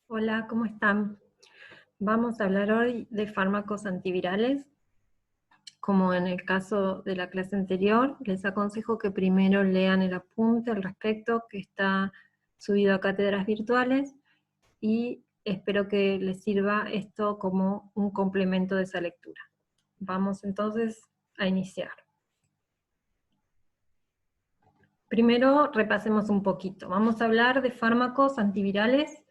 Hola, ¿cómo están? Vamos a hablar hoy de fármacos antivirales. Como en el caso de la clase anterior, les aconsejo que primero lean el apunte al respecto que está subido a Cátedras Virtuales y espero que les sirva esto como un complemento de esa lectura. Vamos entonces a iniciar. Primero repasemos un poquito. Vamos a hablar de fármacos antivirales,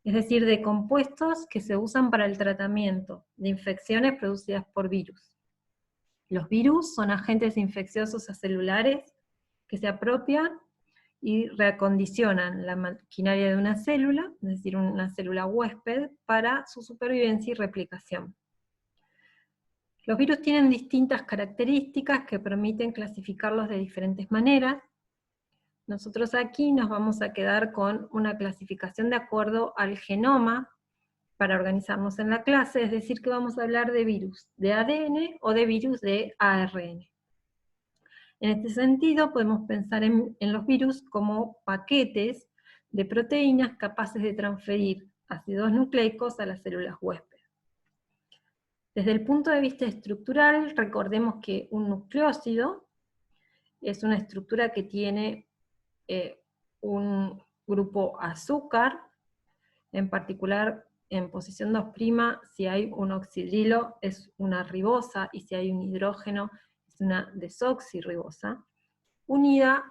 es decir, de compuestos que se usan para el tratamiento de infecciones producidas por virus. Los virus son agentes infecciosos acelulares que se apropian y reacondicionan la maquinaria de una célula, es decir, una célula huésped, para su supervivencia y replicación. Los virus tienen distintas características que permiten clasificarlos de diferentes maneras. Nosotros aquí nos vamos a quedar con una clasificación de acuerdo al genoma para organizarnos en la clase, es decir, que vamos a hablar de virus de ADN o de virus de ARN. En este sentido, podemos pensar en los virus como paquetes de proteínas capaces de transferir ácidos nucleicos a las células huésped. Desde el punto de vista estructural, recordemos que un nucleócido es una estructura que tiene un grupo azúcar, en particular en posición 2', si hay un oxidrilo es una ribosa, y si hay un hidrógeno es una desoxirribosa, unida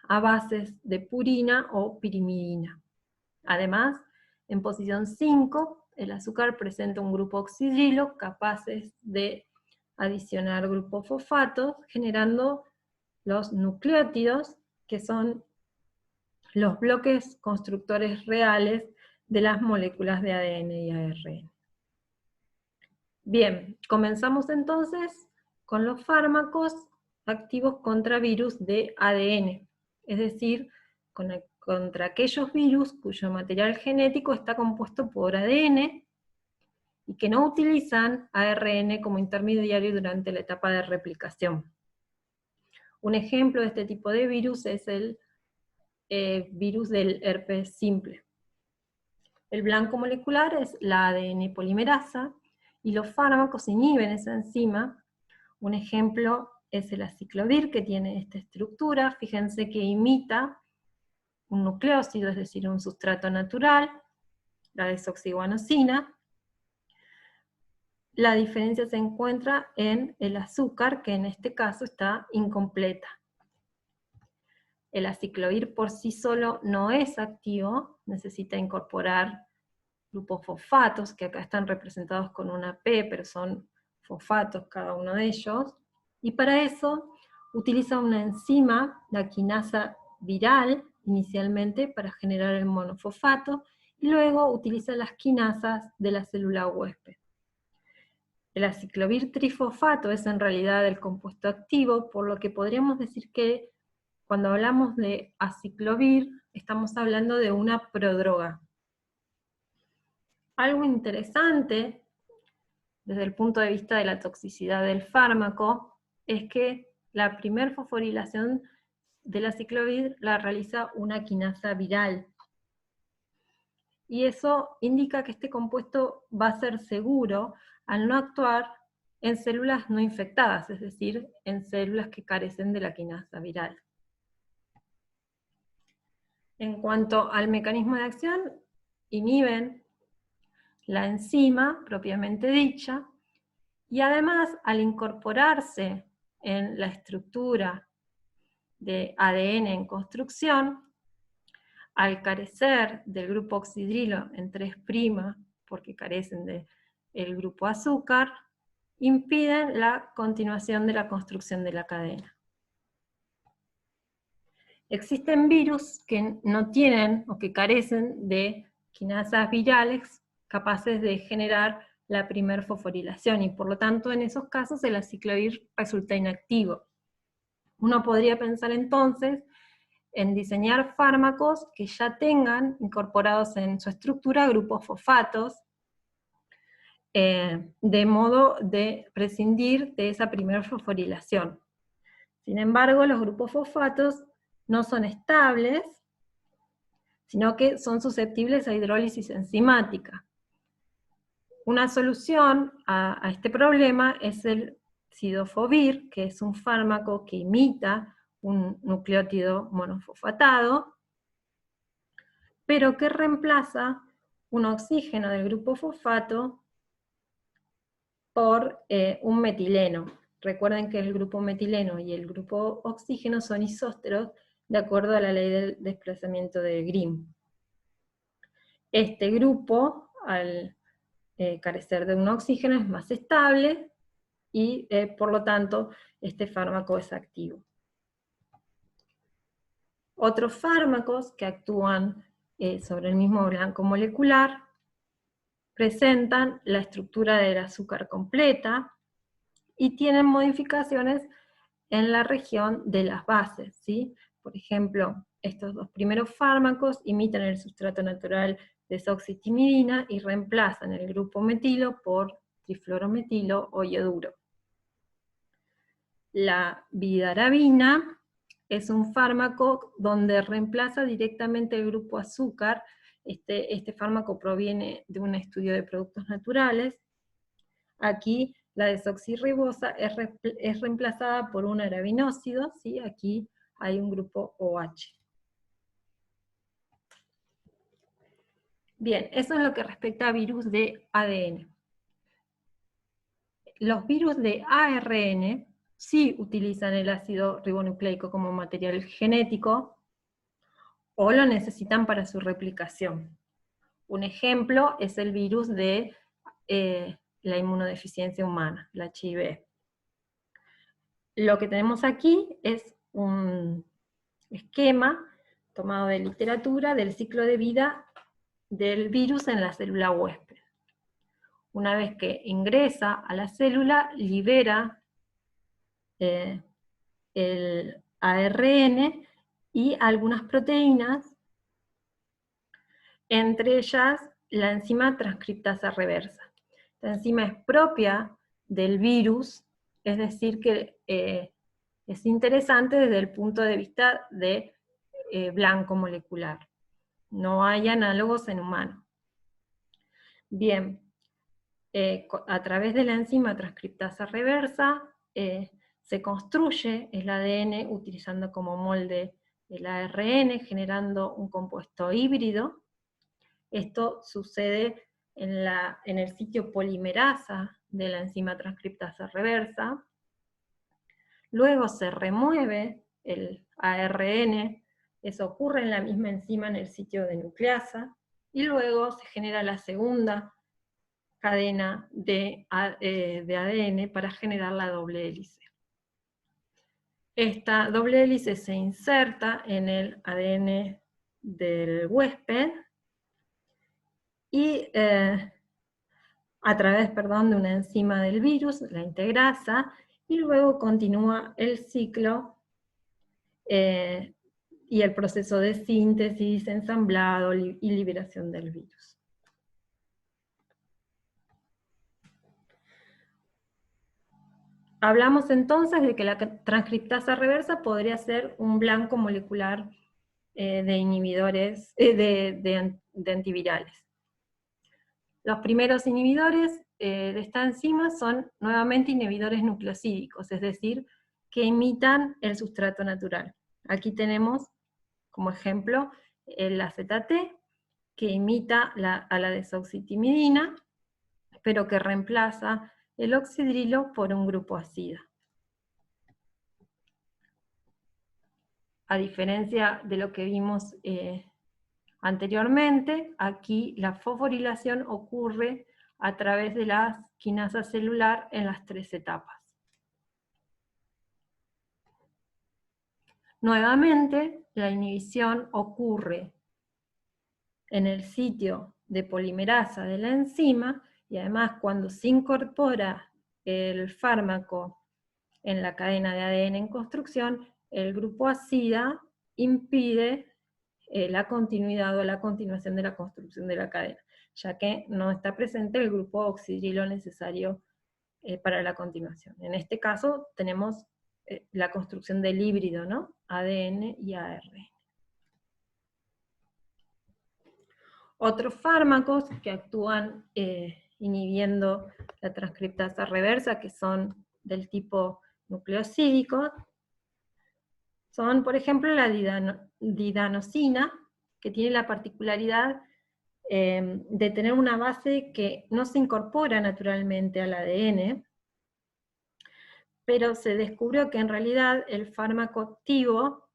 a bases de purina o pirimidina. Además, en posición 5, el azúcar presenta un grupo oxidrilo capaces de adicionar grupos fosfatos, generando los nucleótidos, que son los bloques constructores reales de las moléculas de ADN y ARN. Bien, comenzamos entonces con los fármacos activos contra virus de ADN, es decir, contra aquellos virus cuyo material genético está compuesto por ADN y que no utilizan ARN como intermediario durante la etapa de replicación. Un ejemplo de este tipo de virus es el virus del herpes simple. El blanco molecular es la ADN polimerasa, y los fármacos inhiben esa enzima. Un ejemplo es el aciclovir, que tiene esta estructura. Fíjense que imita un nucleócido, es decir, un sustrato natural, la desoxiguanosina. La diferencia se encuentra en el azúcar, que en este caso está incompleta. El aciclovir por sí solo no es activo, necesita incorporar grupos fosfatos, que acá están representados con una P, pero son fosfatos cada uno de ellos, y para eso utiliza una enzima, la quinasa viral, inicialmente para generar el monofosfato, y luego utiliza las quinasas de la célula huésped. El aciclovir trifosfato es en realidad el compuesto activo, por lo que podríamos decir que cuando hablamos de aciclovir, estamos hablando de una prodroga. Algo interesante desde el punto de vista de la toxicidad del fármaco es que la primer fosforilación del aciclovir la realiza una quinasa viral. Y eso indica que este compuesto va a ser seguro al no actuar en células no infectadas, es decir, en células que carecen de la quinasa viral. En cuanto al mecanismo de acción, inhiben la enzima propiamente dicha, y además al incorporarse en la estructura de ADN en construcción, al carecer del grupo oxidrilo en 3', porque carecen del grupo azúcar, impiden la continuación de la construcción de la cadena. Existen virus que no tienen o que carecen de quinasas virales capaces de generar la primer fosforilación, y por lo tanto en esos casos el aciclovir resulta inactivo. Uno podría pensar entonces en diseñar fármacos que ya tengan incorporados en su estructura grupos fosfatos, de modo de prescindir de esa primera fosforilación. Sin embargo, los grupos fosfatos no son estables, sino que son susceptibles a hidrólisis enzimática. Una solución a este problema es el cidofovir, que es un fármaco que imita un nucleótido monofosfatado, pero que reemplaza un oxígeno del grupo fosfato por un metileno. Recuerden que el grupo metileno y el grupo oxígeno son isósteros de acuerdo a la ley del desplazamiento de Grimm. Este grupo, al carecer de un oxígeno, es más estable y por lo tanto este fármaco es activo. Otros fármacos que actúan sobre el mismo blanco molecular presentan la estructura del azúcar completa y tienen modificaciones en la región de las bases, ¿sí? Por ejemplo, estos dos primeros fármacos imitan el sustrato natural desoxitimidina y reemplazan el grupo metilo por trifluorometilo o ioduro. La vidarabina es un fármaco donde reemplaza directamente el grupo azúcar. Este fármaco proviene de un estudio de productos naturales. Aquí la desoxirribosa es reemplazada por un arabinósido, ¿sí? Aquí hay un grupo OH. Bien, eso es lo que respecta a virus de ADN. Los virus de ARN sí utilizan el ácido ribonucleico como material genético, o lo necesitan para su replicación. Un ejemplo es el virus de la inmunodeficiencia humana, la HIV. Lo que tenemos aquí es un esquema tomado de literatura del ciclo de vida del virus en la célula huésped. Una vez que ingresa a la célula, libera el ARN y algunas proteínas, entre ellas la enzima transcriptasa reversa. Esta enzima es propia del virus, es decir que es interesante desde el punto de vista de blanco molecular. No hay análogos en humanos. Bien, a través de la enzima transcriptasa reversa se construye el ADN utilizando como molde el ARN, generando un compuesto híbrido. Esto sucede en el sitio polimerasa de la enzima transcriptasa reversa. Luego se remueve el ARN, eso ocurre en la misma enzima en el sitio de nucleasa, y luego se genera la segunda cadena de ADN para generar la doble hélice. Esta doble hélice se inserta en el ADN del huésped y a través, de una enzima del virus, la integrasa, y luego continúa el ciclo y el proceso de síntesis, ensamblado y liberación del virus. Hablamos entonces de que la transcriptasa reversa podría ser un blanco molecular de inhibidores, de antivirales. Los primeros inhibidores de esta enzima son nuevamente inhibidores nucleosídicos, es decir, que imitan el sustrato natural. Aquí tenemos como ejemplo el AZT, que imita a la desoxitimidina, pero que reemplaza el oxidrilo por un grupo acida. A diferencia de lo que vimos anteriormente, aquí la fosforilación ocurre a través de la quinasa celular en las 3 etapas. Nuevamente, la inhibición ocurre en el sitio de polimerasa de la enzima, y además cuando se incorpora el fármaco en la cadena de ADN en construcción, el grupo acida impide la continuidad o la continuación de la construcción de la cadena, ya que no está presente el grupo oxidrilo necesario para la continuación. En este caso tenemos la construcción del híbrido, ¿no? ADN y ARN. Otros fármacos que actúan inhibiendo la transcriptasa reversa, que son del tipo nucleosídico, son, por ejemplo, la didanosina, que tiene la particularidad de tener una base que no se incorpora naturalmente al ADN, pero se descubrió que en realidad el fármaco activo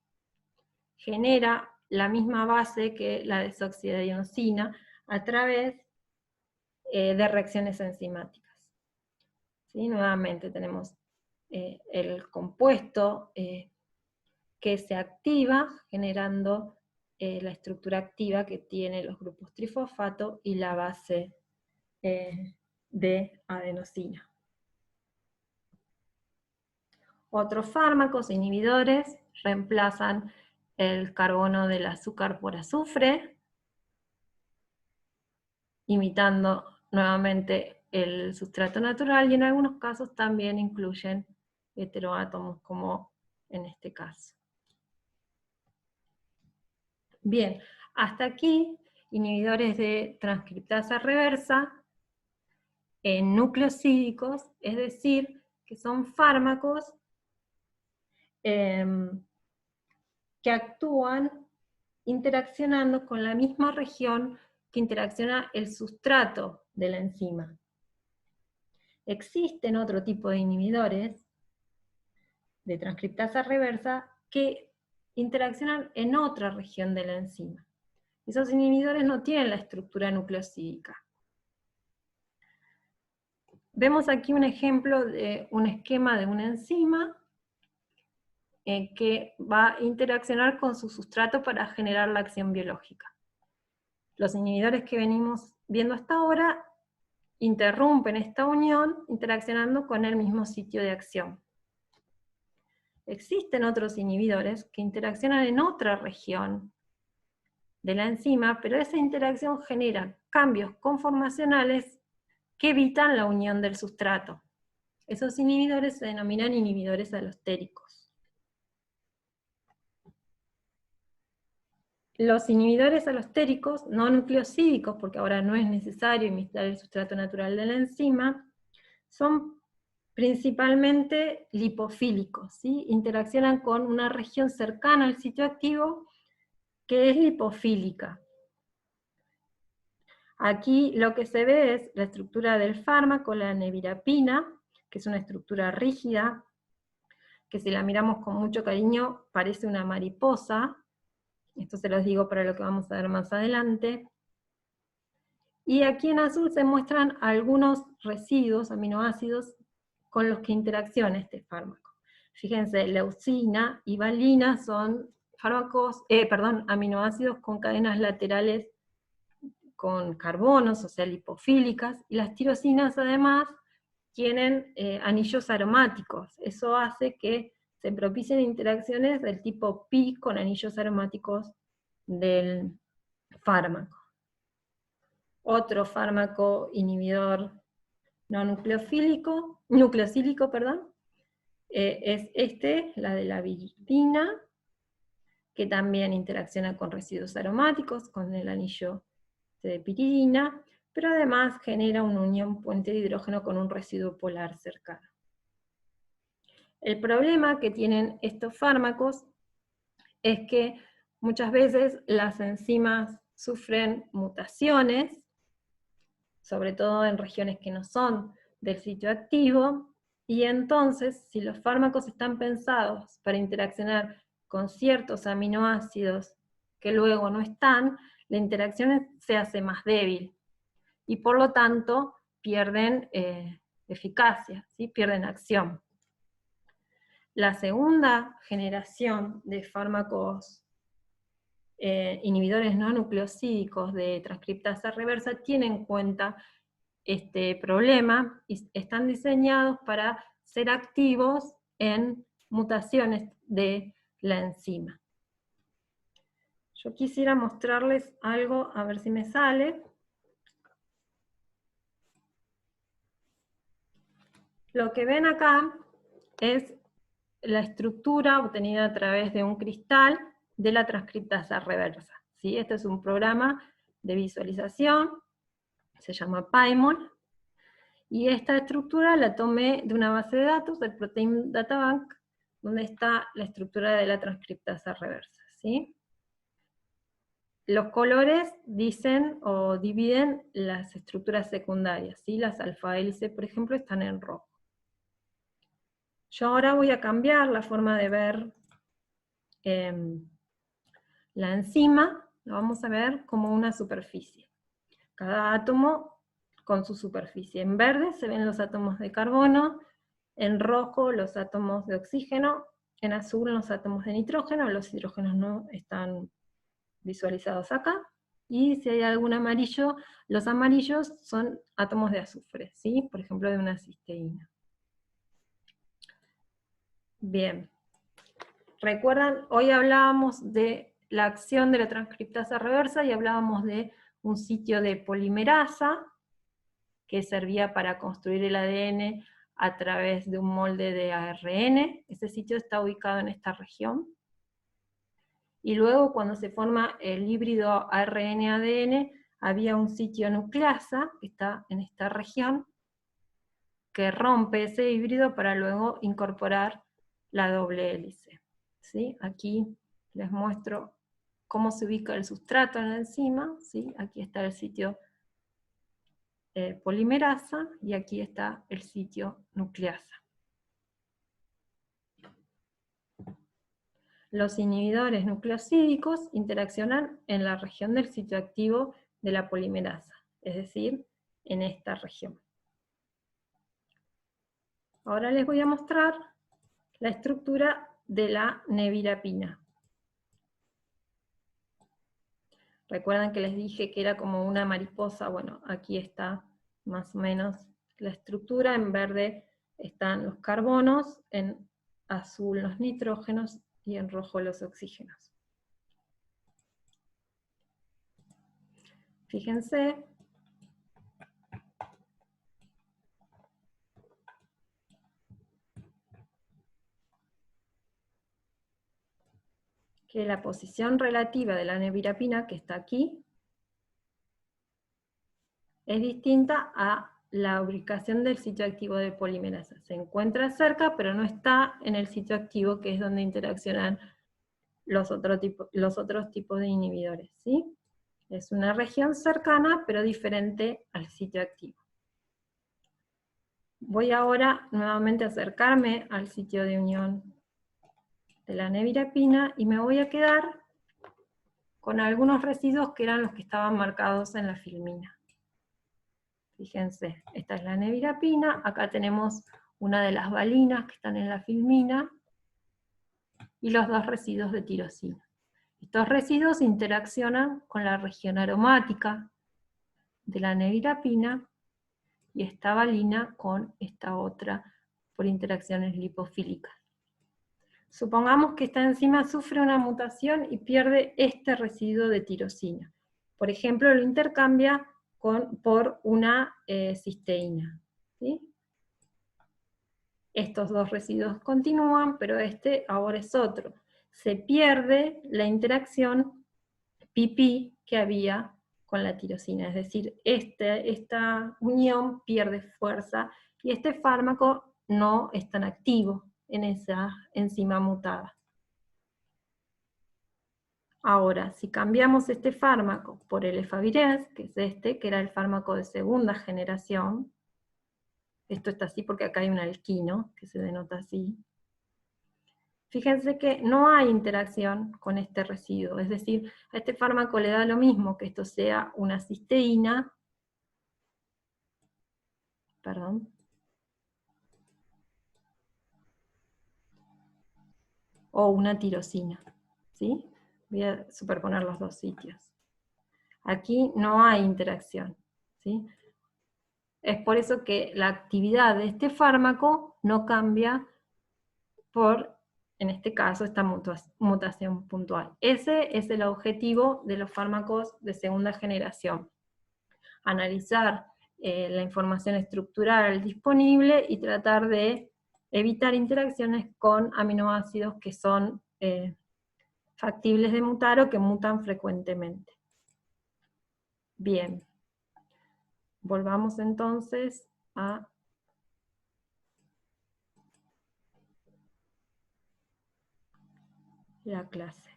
genera la misma base que la desoxiadenosina a través de reacciones enzimáticas. ¿Sí? Nuevamente tenemos el compuesto que se activa generando la estructura activa que tiene los grupos trifosfato y la base de adenosina. Otros fármacos inhibidores reemplazan el carbono del azúcar por azufre, imitando nuevamente el sustrato natural, y en algunos casos también incluyen heteroátomos, como en este caso. Bien, hasta aquí, inhibidores de transcriptasa reversa en nucleosídicos, es decir, que son fármacos que actúan interaccionando con la misma región que interacciona el sustrato de la enzima. Existen otro tipo de inhibidores de transcriptasa reversa que interaccionan en otra región de la enzima. Esos inhibidores no tienen la estructura nucleosídica. Vemos aquí un ejemplo de un esquema de una enzima que va a interaccionar con su sustrato para generar la acción biológica. Los inhibidores que venimos viendo hasta ahora interrumpen esta unión interaccionando con el mismo sitio de acción. Existen otros inhibidores que interaccionan en otra región de la enzima, pero esa interacción genera cambios conformacionales que evitan la unión del sustrato. Esos inhibidores se denominan inhibidores alostéricos. Los inhibidores alostéricos no nucleosídicos, porque ahora no es necesario imitar el sustrato natural de la enzima, son principalmente lipofílicos, ¿sí? Interaccionan con una región cercana al sitio activo que es lipofílica. Aquí lo que se ve es la estructura del fármaco, la nevirapina, que es una estructura rígida, que si la miramos con mucho cariño parece una mariposa. Esto se los digo para lo que vamos a ver más adelante. Y aquí en azul se muestran algunos residuos, aminoácidos, con los que interacciona este fármaco. Fíjense, leucina y valina son aminoácidos con cadenas laterales con carbonos, o sea, lipofílicas, y las tirosinas además tienen anillos aromáticos. Eso hace que se propicien interacciones del tipo pi con anillos aromáticos del fármaco. Otro fármaco inhibidor no nucleosílico, es la de la viridina, que también interacciona con residuos aromáticos, con el anillo de piridina, pero además genera una unión puente de hidrógeno con un residuo polar cercano. El problema que tienen estos fármacos es que muchas veces las enzimas sufren mutaciones, sobre todo en regiones que no son del sitio activo, y entonces, si los fármacos están pensados para interaccionar con ciertos aminoácidos que luego no están, la interacción se hace más débil, y por lo tanto pierden eficacia, ¿sí? Pierden acción. La segunda generación de fármacos inhibidores no nucleosídicos de transcriptasa reversa tiene en cuenta este problema y están diseñados para ser activos en mutaciones de la enzima. Yo quisiera mostrarles algo, a ver si me sale. Lo que ven acá es la estructura obtenida a través de un cristal de la transcriptasa reversa, ¿sí? Este es un programa de visualización, se llama PyMol, y esta estructura la tomé de una base de datos, del Protein Data Bank, donde está la estructura de la transcriptasa reversa, ¿sí? Los colores dicen o dividen las estructuras secundarias, ¿sí? Las alfa hélice, por ejemplo, están en rojo. Yo ahora voy a cambiar la forma de ver la enzima, la vamos a ver como una superficie. Cada átomo con su superficie. En verde se ven los átomos de carbono, en rojo los átomos de oxígeno, en azul los átomos de nitrógeno, los hidrógenos no están visualizados acá, y si hay algún amarillo, los amarillos son átomos de azufre, ¿sí? Por ejemplo, de una cisteína. Bien. ¿Recuerdan? Hoy hablábamos de la acción de la transcriptasa reversa y hablábamos de un sitio de polimerasa que servía para construir el ADN a través de un molde de ARN. Ese sitio está ubicado en esta región. Y luego, cuando se forma el híbrido ARN-ADN, había un sitio nucleasa, que está en esta región, que rompe ese híbrido para luego incorporar la doble hélice. ¿Sí? Aquí les muestro cómo se ubica el sustrato en la enzima. ¿Sí? Aquí está el sitio polimerasa, y aquí está el sitio nucleasa. Los inhibidores nucleosídicos interaccionan en la región del sitio activo de la polimerasa, es decir, en esta región. Ahora les voy a mostrar la estructura de la nevirapina. Recuerdan que les dije que era como una mariposa. Bueno, aquí está más o menos la estructura. En verde están los carbonos, en azul los nitrógenos y en rojo los oxígenos. Fíjense que la posición relativa de la nevirapina, que está aquí, es distinta a la ubicación del sitio activo de polimerasa. Se encuentra cerca, pero no está en el sitio activo, que es donde interaccionan los otros tipos de inhibidores, ¿sí? Es una región cercana, pero diferente al sitio activo. Voy ahora nuevamente a acercarme al sitio de unión de la nevirapina, y me voy a quedar con algunos residuos que eran los que estaban marcados en la filmina. Fíjense, esta es la nevirapina, acá tenemos una de las valinas que están en la filmina, y los dos residuos de tirosina. Estos residuos interaccionan con la región aromática de la nevirapina, y esta valina con esta otra por interacciones lipofílicas. Supongamos que esta enzima sufre una mutación y pierde este residuo de tirosina. Por ejemplo, lo intercambia por una cisteína, ¿sí? Estos dos residuos continúan, pero este ahora es otro. Se pierde la interacción pipí que había con la tirosina, es decir, esta unión pierde fuerza, y este fármaco no es tan activo en esa enzima mutada. Ahora, si cambiamos este fármaco por el efavirenz, que es este, que era el fármaco de segunda generación, esto está así porque acá hay un alquino, que se denota así. Fíjense que no hay interacción con este residuo, es decir, a este fármaco le da lo mismo que esto sea una cisteína, o una tirosina, ¿sí? Voy a superponer los dos sitios. Aquí no hay interacción, ¿sí? Es por eso que la actividad de este fármaco no cambia por, en este caso, esta mutación puntual. Ese es el objetivo de los fármacos de segunda generación. Analizar la información estructural disponible y tratar de evitar interacciones con aminoácidos que son factibles de mutar o que mutan frecuentemente. Bien. Volvamos entonces a la clase.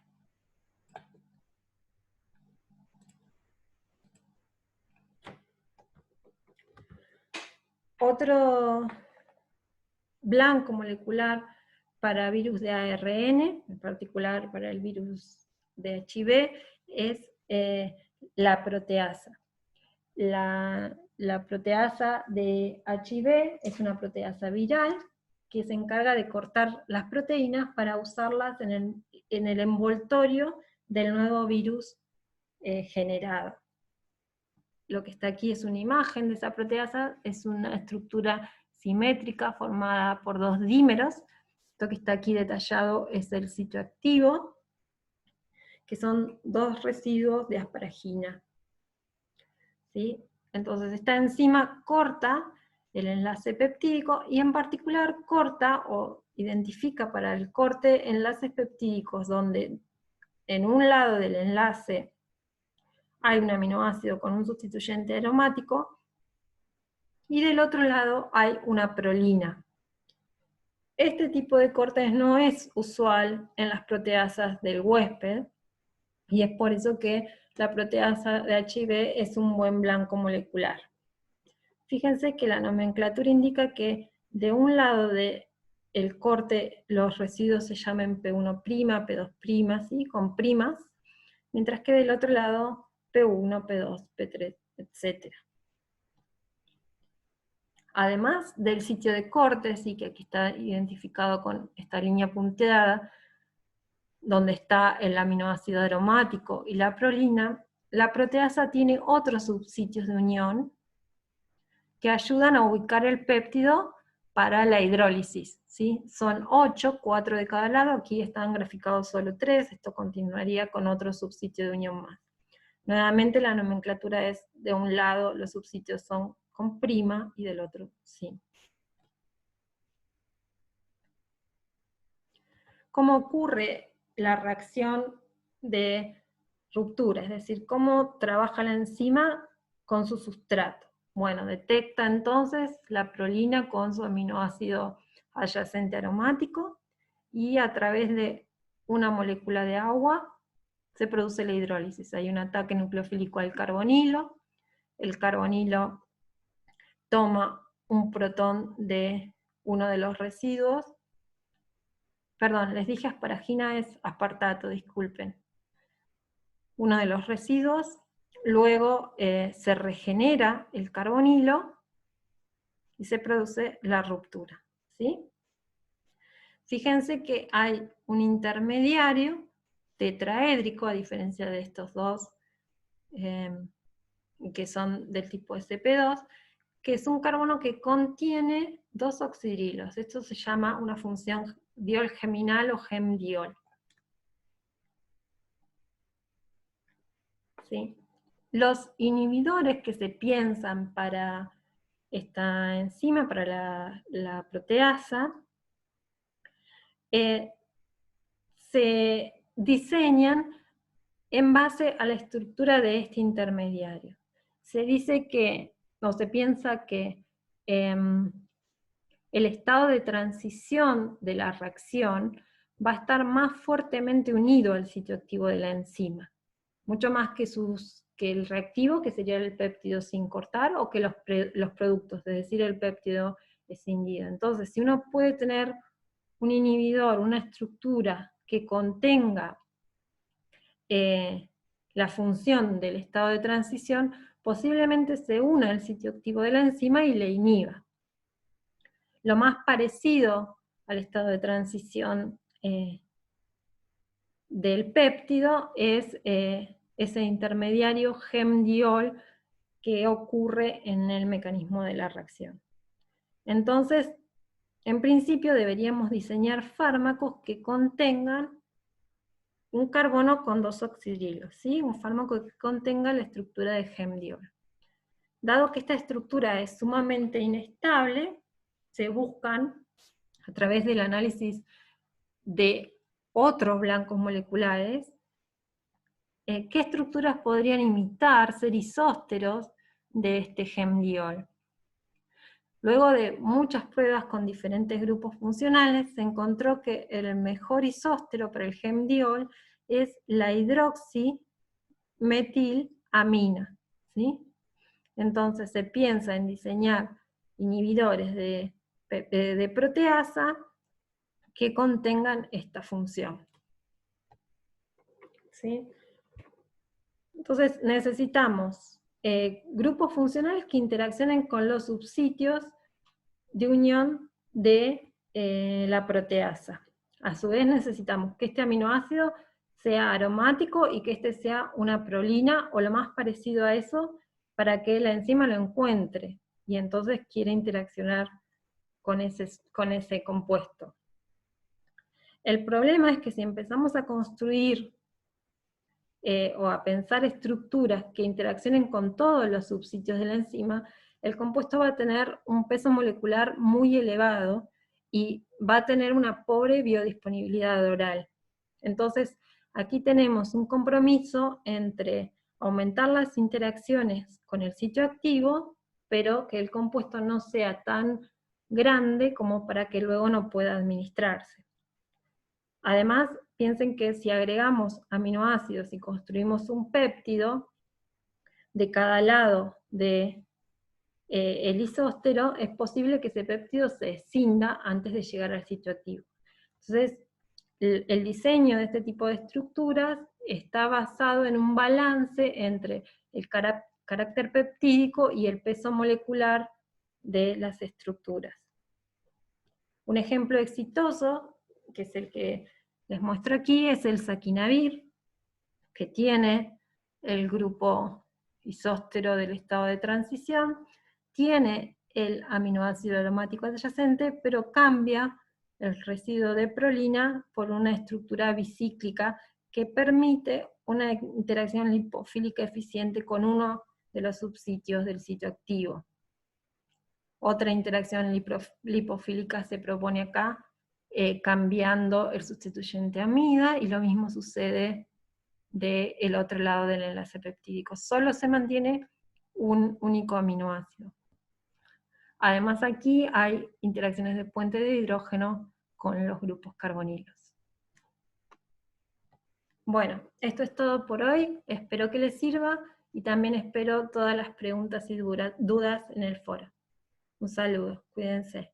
Otro blanco molecular para virus de ARN, en particular para el virus de HIV, es la proteasa. La proteasa de HIV es una proteasa viral que se encarga de cortar las proteínas para usarlas en el envoltorio del nuevo virus generado. Lo que está aquí es una imagen de esa proteasa, es una estructura simétrica formada por dos dímeros. Esto que está aquí detallado es el sitio activo, que son dos residuos de asparagina. ¿Sí? Entonces esta enzima corta el enlace peptídico y en particular corta o identifica para el corte enlaces peptídicos donde en un lado del enlace hay un aminoácido con un sustituyente aromático y del otro lado hay una prolina. Este tipo de cortes no es usual en las proteasas del huésped y es por eso que la proteasa de HIV es un buen blanco molecular. Fíjense que la nomenclatura indica que de un lado del corte los residuos se llaman P1', P2', ¿sí? Con primas, mientras que del otro lado P1, P2, P3, etc. Además del sitio de corte, sí, que aquí está identificado con esta línea punteada, donde está el aminoácido aromático y la prolina, la proteasa tiene otros subsitios de unión que ayudan a ubicar el péptido para la hidrólisis, ¿sí? Son 8, 4 de cada lado, aquí están graficados solo 3, esto continuaría con otro subsitio de unión más. Nuevamente la nomenclatura es, de un lado los subsitios son con prima y del otro sin. ¿Cómo ocurre la reacción de ruptura? Es decir, ¿cómo trabaja la enzima con su sustrato? Bueno, detecta entonces la prolina con su aminoácido adyacente aromático y a través de una molécula de agua se produce la hidrólisis. Hay un ataque nucleofílico al carbonilo, el carbonilo toma un protón de uno de los residuos, perdón, les dije asparagina es aspartato, disculpen, uno de los residuos, luego se regenera el carbonilo y se produce la ruptura, ¿sí? Fíjense que hay un intermediario tetraédrico, a diferencia de estos dos, que son del tipo sp2, que es un carbono que contiene dos oxidrilos. Esto se llama una función diol geminal o gemdiol. ¿Sí? Los inhibidores que se piensan para esta enzima, para la proteasa, se diseñan en base a la estructura de este intermediario. Se dice que, o se piensa que el estado de transición de la reacción va a estar más fuertemente unido al sitio activo de la enzima, mucho más que el reactivo, que sería el péptido sin cortar, o que los productos, es decir, el péptido escindido. Entonces, si uno puede tener un inhibidor, una estructura que contenga la función del estado de transición, posiblemente se una al sitio activo de la enzima y le inhiba. Lo más parecido al estado de transición del péptido es ese intermediario gemdiol que ocurre en el mecanismo de la reacción. Entonces, en principio deberíamos diseñar fármacos que contengan un carbono con dos oxidrilos, ¿sí? Un fármaco que contenga la estructura de gemdiol. Dado que esta estructura es sumamente inestable, se buscan, a través del análisis de otros blancos moleculares, ¿qué estructuras podrían imitar, ser isósteros de este gemdiol? Luego de muchas pruebas con diferentes grupos funcionales, se encontró que el mejor isóstero para el gemdiol es la hidroximetilamina, ¿sí? Entonces se piensa en diseñar inhibidores de proteasa que contengan esta función, ¿sí? Entonces necesitamos grupos funcionales que interaccionen con los subsitios de unión de la proteasa. A su vez necesitamos que este aminoácido sea aromático y que este sea una prolina o lo más parecido a eso para que la enzima lo encuentre y entonces quiera interaccionar con ese compuesto. El problema es que si empezamos a construir o a pensar estructuras que interaccionen con todos los subsitios de la enzima, el compuesto va a tener un peso molecular muy elevado y va a tener una pobre biodisponibilidad oral. Entonces, aquí tenemos un compromiso entre aumentar las interacciones con el sitio activo, pero que el compuesto no sea tan grande como para que luego no pueda administrarse. Además, piensen que si agregamos aminoácidos y construimos un péptido de cada lado de el isóstero, es posible que ese péptido se escinda antes de llegar al sitio activo. Entonces, el diseño de este tipo de estructuras está basado en un balance entre el carácter peptídico y el peso molecular de las estructuras. Un ejemplo exitoso, que es el que les muestro aquí, es el saquinavir, que tiene el grupo isóstero del estado de transición, tiene el aminoácido aromático adyacente, pero cambia el residuo de prolina por una estructura bicíclica que permite una interacción lipofílica eficiente con uno de los subsitios del sitio activo. Otra interacción lipofílica se propone acá, cambiando el sustituyente amida, y lo mismo sucede del otro lado del enlace peptídico. Solo se mantiene un único aminoácido. Además aquí hay interacciones de puente de hidrógeno con los grupos carbonilos. Bueno, esto es todo por hoy, espero que les sirva y también espero todas las preguntas y dudas en el foro. Un saludo, cuídense.